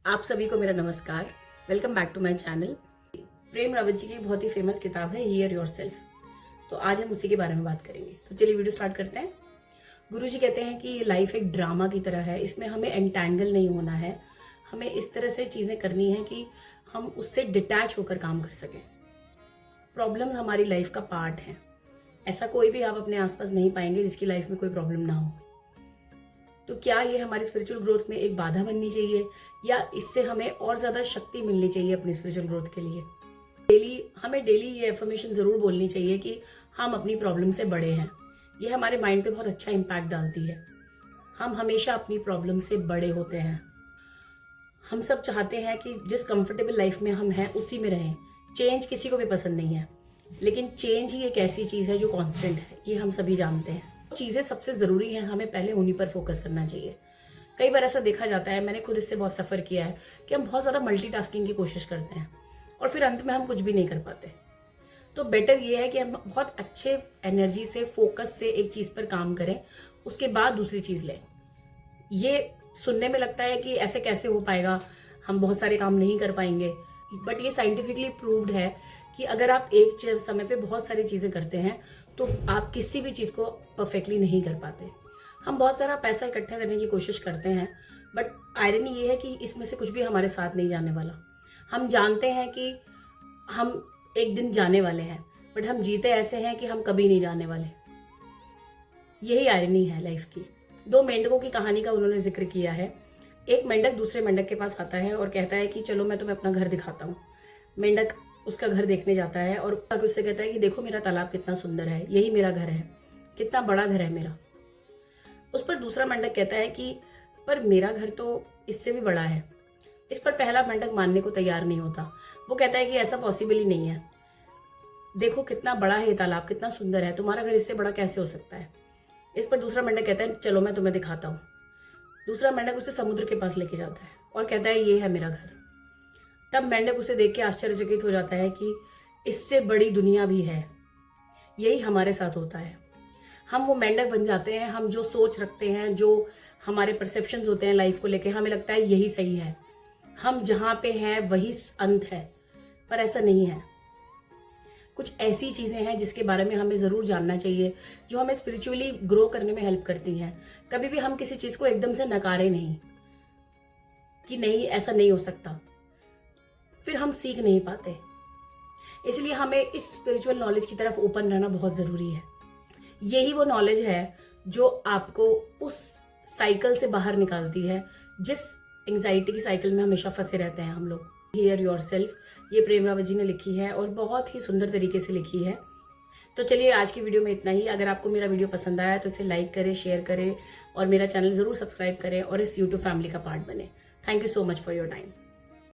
आप सभी को मेरा नमस्कार। Welcome back to my channel. Prem Rawat ji की बहुत ही फेमस किताब है हियर योरसेल्फ। तो आज हम उसी के बारे में बात करेंगे। तो चलिए वीडियो स्टार्ट करते हैं। गुरु जी कहते हैं कि ये लाइफ एक ड्रामा की तरह है, इसमें हमें एंटैंगल नहीं होना है। हमें इस तरह से चीज़ें करनी है कि हम उससे डिटैच होकर काम कर सकें। प्रॉब्लम्स हमारी लाइफ का पार्ट हैं। ऐसा कोई भी आप अपने आसपास नहीं पाएंगे जिसकी लाइफ में कोई प्रॉब्लम ना हो। तो क्या ये हमारी स्पिरिचुअल ग्रोथ में एक बाधा बननी चाहिए या इससे हमें और ज़्यादा शक्ति मिलनी चाहिए अपनी स्पिरिचुअल ग्रोथ के लिए? हमें डेली ये एफर्मेशन ज़रूर बोलनी चाहिए कि हम अपनी प्रॉब्लम से बड़े हैं। ये हमारे माइंड पे बहुत अच्छा इम्पैक्ट डालती है। हम हमेशा अपनी प्रॉब्लम से बड़े होते हैं। हम सब चाहते हैं कि जिस कंफर्टेबल लाइफ में हम हैं उसी में रहें। चेंज किसी को भी पसंद नहीं है, लेकिन चेंज ही एक ऐसी चीज़ है जो कांस्टेंट है, ये हम सभी जानते हैं। चीज़ें सबसे ज़रूरी हैं, हमें पहले उन्हीं पर फोकस करना चाहिए। कई बार ऐसा देखा जाता है, मैंने खुद इससे बहुत सफ़र किया है कि हम बहुत ज़्यादा मल्टीटास्किंग की कोशिश करते हैं और फिर अंत में हम कुछ भी नहीं कर पाते। तो बेटर ये है कि हम बहुत अच्छे एनर्जी से, फोकस से एक चीज़ पर काम करें, उसके बाद दूसरी चीज़ लें। ये सुनने में लगता है कि ऐसे कैसे हो पाएगा, हम बहुत सारे काम नहीं कर पाएंगे, बट ये साइंटिफिकली प्रूव्ड है कि अगर आप एक समय पे बहुत सारी चीज़ें करते हैं तो आप किसी भी चीज़ को परफेक्टली नहीं कर पाते। हम बहुत सारा पैसा इकट्ठा करने की कोशिश करते हैं, बट आयरनी ये है कि इसमें से कुछ भी हमारे साथ नहीं जाने वाला। हम जानते हैं कि हम एक दिन जाने वाले हैं, बट हम जीते ऐसे हैं कि हम कभी नहीं जाने वाले। यही आयरनी है लाइफ की। दो मेंढकों की कहानी का उन्होंने जिक्र किया है। एक मेंढक दूसरे मेंढक के पास आता है और कहता है कि चलो मैं तुम्हें अपना घर दिखाता हूँ। मेंढक उसका घर देखने जाता है और उससे कहता है कि देखो मेरा तालाब कितना सुंदर है, यही मेरा घर है, कितना बड़ा घर है मेरा। उस पर दूसरा मेंढक कहता है कि पर मेरा घर तो इससे भी बड़ा है। इस पर पहला मेंढक मानने को तैयार नहीं होता। वो कहता है कि ऐसा पॉसिबल ही नहीं है, देखो कितना बड़ा है ये तालाब, कितना सुंदर है, तुम्हारा घर इससे बड़ा कैसे हो सकता है। इस पर दूसरा मेंढक कहता है चलो मैं तुम्हें दिखाता हूँ। दूसरा मेंढक उसे समुद्र के पास लेके जाता है और कहता है ये है मेरा घर। तब मेंढक उसे देख के आश्चर्यचकित हो जाता है कि इससे बड़ी दुनिया भी है। यही हमारे साथ होता है। हम वो मेंढक बन जाते हैं, हम जो सोच रखते हैं, जो हमारे परसेप्शंस होते हैं लाइफ को लेके, हमें लगता है यही सही है, हम जहाँ पे हैं वही अंत है, पर ऐसा नहीं है। कुछ ऐसी चीज़ें हैं जिसके बारे में हमें ज़रूर जानना चाहिए, जो हमें स्पिरिचुअली ग्रो करने में हेल्प करती हैं। कभी भी हम किसी चीज़ को एकदम से नकारें नहीं कि नहीं ऐसा नहीं हो सकता, फिर हम सीख नहीं पाते। इसलिए हमें इस स्पिरिचुअल नॉलेज की तरफ ओपन रहना बहुत ज़रूरी है। यही वो नॉलेज है जो आपको उस साइकिल से बाहर निकालती है जिस एंग्जाइटी की साइकिल में हमेशा फंसे रहते हैं हम लोग। हियर योरसेल्फ, ये प्रेम रावत जी ने लिखी है और बहुत ही सुंदर तरीके से लिखी है। तो चलिए आज की वीडियो में इतना ही। अगर आपको मेरा वीडियो पसंद आया तो इसे लाइक करें, शेयर करें और मेरा चैनल ज़रूर सब्सक्राइब करें और इस यूट्यूब फैमिली का पार्ट बने। Thank you so much for your time.